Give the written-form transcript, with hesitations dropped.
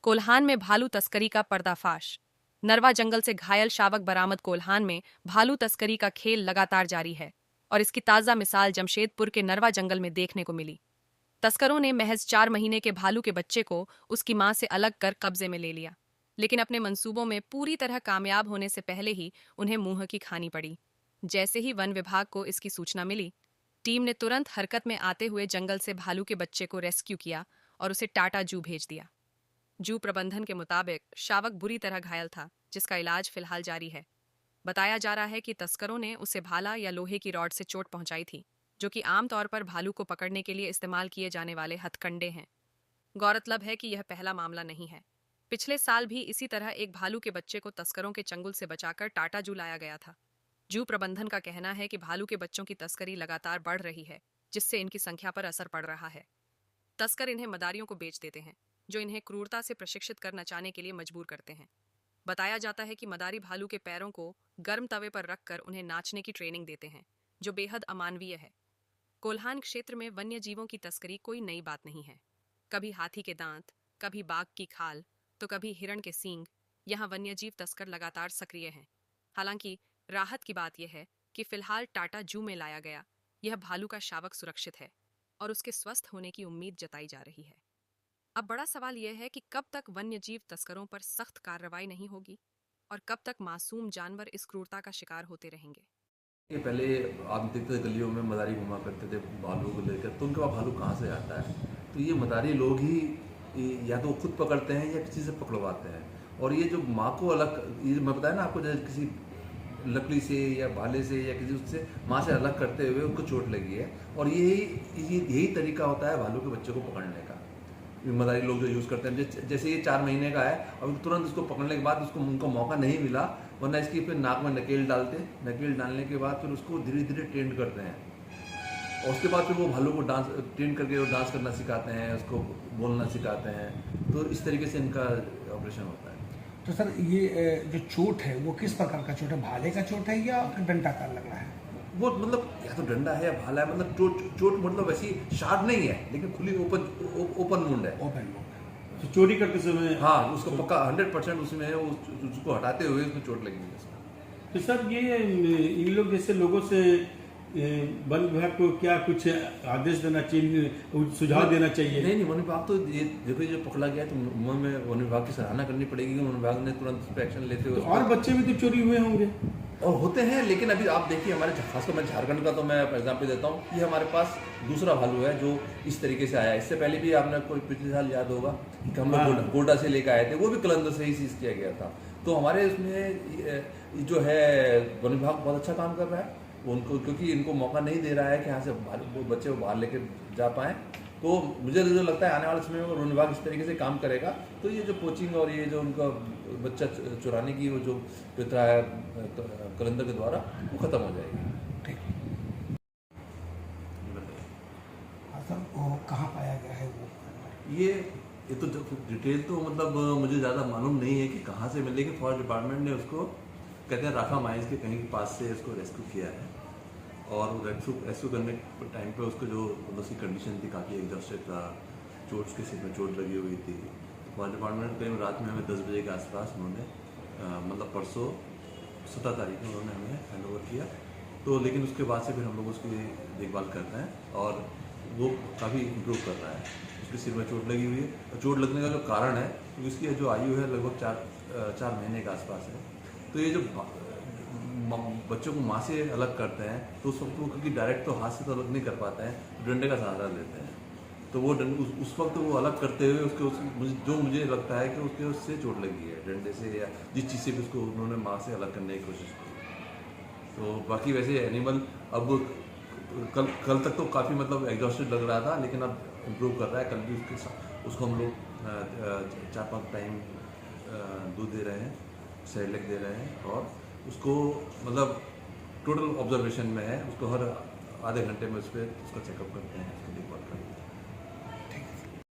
कोल्हान में भालू तस्करी का पर्दाफाश। नरवा जंगल से घायल शावक बरामद। कोल्हान में भालू तस्करी का खेल लगातार जारी है और इसकी ताज़ा मिसाल जमशेदपुर के नरवा जंगल में देखने को मिली। तस्करों ने महज 4 महीने के भालू के बच्चे को उसकी मां से अलग कर कब्जे में ले लिया, लेकिन अपने मंसूबों में पूरी तरह कामयाब होने से पहले ही उन्हें मुंह की खानी पड़ी। जैसे ही वन विभाग को इसकी सूचना मिली, टीम ने तुरंत हरकत में आते हुए जंगल से भालू के बच्चे को रेस्क्यू किया और उसे टाटा जू भेज दिया। जू प्रबंधन के मुताबिक शावक बुरी तरह घायल था, जिसका इलाज फिलहाल जारी है। बताया जा रहा है कि तस्करों ने उसे भाला या लोहे की रॉड से चोट पहुंचाई थी, जो कि आमतौर पर भालू को पकड़ने के लिए इस्तेमाल किए जाने वाले हथकंडे हैं। गौरतलब है कि यह पहला मामला नहीं है। पिछले साल भी इसी तरह एक भालू के बच्चे को तस्करों के चंगुल से बचाकर टाटा जू लाया गया था। जू प्रबंधन का कहना है कि भालू के बच्चों की तस्करी लगातार बढ़ रही है, जिससे इनकी संख्या पर असर पड़ रहा है। तस्कर इन्हें मदारियों को बेच देते हैं, जो इन्हें क्रूरता से प्रशिक्षित कर नचाने के लिए मजबूर करते हैं। बताया जाता है कि मदारी भालू के पैरों को गर्म तवे पर रखकर उन्हें नाचने की ट्रेनिंग देते हैं, जो बेहद अमानवीय है। कोल्हान क्षेत्र में वन्य जीवों की तस्करी कोई नई बात नहीं है। कभी हाथी के दांत, कभी बाघ की खाल, तो कभी हिरण के सींग। यहाँ वन्यजीव तस्कर लगातार सक्रिय हैं। हालांकि राहत की बात यह है कि फिलहाल टाटा जू में लाया गया यह भालू का शावक सुरक्षित है और उसके स्वस्थ होने की उम्मीद जताई जा रही है। अब बड़ा सवाल यह है कि कब तक वन्यजीव तस्करों पर सख्त कार्रवाई नहीं होगी और कब तक मासूम जानवर इस क्रूरता का शिकार होते रहेंगे। ये पहले आप देखते थे गलियों में मदारी घुमा करते थे भालू को लेकर, तो उनके पास भालू कहाँ से आता है? तो ये मदारी लोग ही या तो खुद पकड़ते हैं या किसी से पकड़वाते हैं। और ये जो माँ को अलग, ये मैं बताया ना आपको, जैसे किसी लकड़ी से या भाले से या किसी उससे माँ से अलग करते हुए उनको चोट लगी है। और यही तरीका होता है भालू के बच्चे को पकड़ने का। मदारी लोग जो यूज़ करते हैं, जैसे ये 4 महीने का है, अब तुरंत इसको पकड़ने के बाद उसको उनको मौका नहीं मिला, वरना इसकी फिर नाक में नकेल डालते हैं। नकेल डालने के बाद फिर उसको धीरे धीरे ट्रेन करते हैं और उसके बाद फिर वो भालू को डांस ट्रेन करके वो डांस करना सिखाते हैं, उसको बोलना सिखाते हैं। तो इस तरीके से इनका ऑपरेशन होता है। तो सर ये जो चोट है वो किस प्रकार का चोट है? भाले का चोट है या डंडा का लग रहा है? वो मतलब या तो डंडा है या भाला है, मतलब चोट मतलब वैसी शार्प नहीं है, लेकिन खुली ओपन वुंड है। Open wound. तो चोरी करते समय हाँ, उसको पक्का 100% उसमें है, उसको हटाते हुए उसमें चोट लगी है। तो सर ये इन लोग जैसे लोगों से वन विभाग को क्या कुछ आदेश देना चाहिए, सुझाव देना चाहिए? नहीं, वन विभाग तो ये देखो, ये जो पकड़ा गया है तो में वन विभाग की सराहना करनी पड़ेगी। वन विभाग ने तुरंत उस पर एक्शन लेते हुए तो और बच्चे भी तो चोरी हुए होंगे और होते हैं, लेकिन अभी आप देखिए हमारे खासकर मैं झारखंड का तो मैं एग्जाम्पल देता हूँ कि हमारे पास दूसरा भालू है जो इस तरीके से आया। इससे पहले भी आपने कोई पिछले साल याद होगा कि हम लोग गोड्डा से लेकर आए थे, वो भी कलंदर से ही सीज किया गया था। तो हमारे इसमें जो है वन विभाग बहुत अच्छा काम कर रहा है उनको, क्योंकि इनको मौका नहीं दे रहा है कि यहाँ से वो बच्चे को बाहर लेकर जा पाएँ। तो मुझे जो लगता है आने वाले समय में वन विभाग इस तरीके से काम करेगा तो ये जो कोचिंग और ये जो उनका बच्चा चुराने की वो जो प्रथा है कलंदर के द्वारा, वो खत्म हो जाएगी। ठीक। सर वो कहाँ पाया गया है वो? ये तो डिटेल तो मतलब मुझे ज़्यादा मालूम नहीं है कि कहाँ से मिले, कि फॉरेस्ट डिपार्टमेंट ने उसको कहते हैं राखा माइंस के कहीं के पास से इसको रेस्क्यू किया है। और रेस्क्यू करने के टाइम पे उसको जो उसकी कंडीशन थी काफ़ी एग्जॉस्टेड था, चोट उसके सिर में चोट लगी हुई थी। फॉरेस्ट डिपार्टमेंट करीब रात में हमें 10 बजे के आसपास उन्होंने मतलब परसों 17 तारीख को उन्होंने हमें हैंड ओवर किया। तो लेकिन उसके बाद से फिर हम लोग उसकी देखभाल करते हैं और वो काफ़ी इम्प्रूव कर रहा है। उसके सिर में चोट लगी हुई है और चोट लगने का जो कारण है क्योंकि उसकी जो आयु है लगभग 4 महीने के आसपास है। तो ये जो बच्चों को माँ से अलग करते हैं तो उस वक्त वो क्योंकि डायरेक्ट तो हाथ से तो अलग नहीं कर पाते हैं, डंडे का सहारा लेते हैं। तो वो उस वक्त वो अलग करते हुए जो मुझे लगता है कि उससे चोट लगी है डंडे से या जिस चीज़ से भी उसको उन्होंने माँ से अलग करने की कोशिश की। तो बाकी वैसे एनिमल अब कल तक तो काफ़ी मतलब एग्जॉस्टेड लग रहा था, लेकिन अब इम्प्रूव कर रहा है। कल भी उसको हम लोग 4-5 टाइम दूध दे रहे हैं, सेरेलैक दे रहे हैं और उसको मतलब टोटल ऑब्जर्वेशन में है। उसको हर आधे घंटे में उस पर उसका चेकअप करते हैं, उसको देखभाल करते हैं।